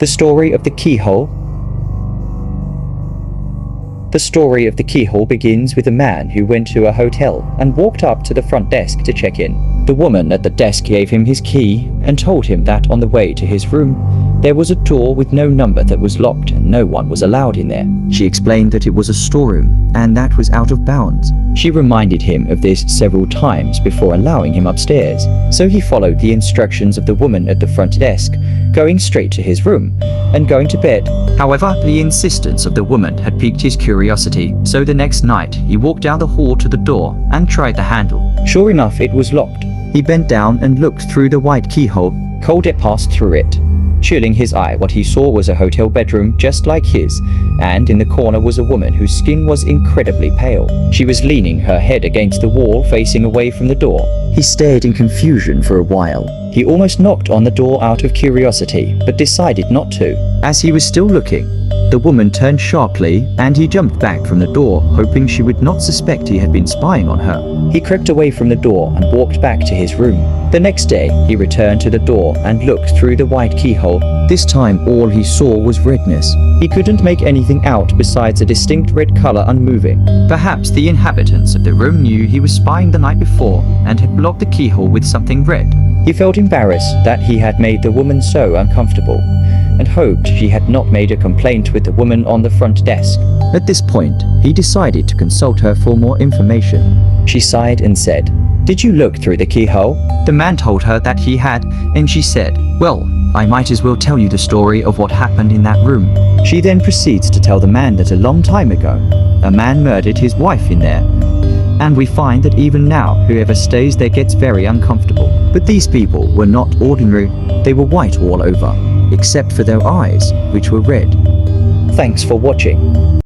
The story of the keyhole. The story of the keyhole begins with a man who went to a hotel and walked up to the front desk to check in. The woman at the desk gave him his key and told him that on the way to his room, there was a door with no number that was locked and no one was allowed in there. She explained that it was a storeroom and that was out of bounds. She reminded him of this several times before allowing him upstairs, so he followed the instructions of the woman at the front desk, going straight to his room and going to bed. However, the insistence of the woman had piqued his curiosity, so the next night he walked down the hall to the door and tried the handle. Sure enough, it was locked. He bent down and looked through the white keyhole. Cold air passed through it. Chilling his eye, what he saw was a hotel bedroom just like his, and in the corner was a woman whose skin was incredibly pale. She was leaning her head against the wall, facing away from the door. He stared in confusion for a while. He almost knocked on the door out of curiosity, but decided not to. As he was still looking, the woman turned sharply and he jumped back from the door, hoping she would not suspect he had been spying on her. He crept away from the door and walked back to his room. The next day, he returned to the door and looked through the white keyhole. This time, all he saw was redness. He couldn't make anything out besides a distinct red color unmoving. Perhaps the inhabitants of the room knew he was spying the night before and had blocked the keyhole with something red. He felt embarrassed that he had made the woman so uncomfortable, and hoped she had not made a complaint with the woman on the front desk. At this point, he decided to consult her for more information. She sighed and said, "Did you look through the keyhole?" The man told her that he had, and she said, "Well, I might as well tell you the story of what happened in that room." She then proceeds to tell the man that a long time ago, a man murdered his wife in there. And we find that even now, whoever stays there gets very uncomfortable. But these people were not ordinary. They were white all over, except for their eyes, which were red. Thanks for watching.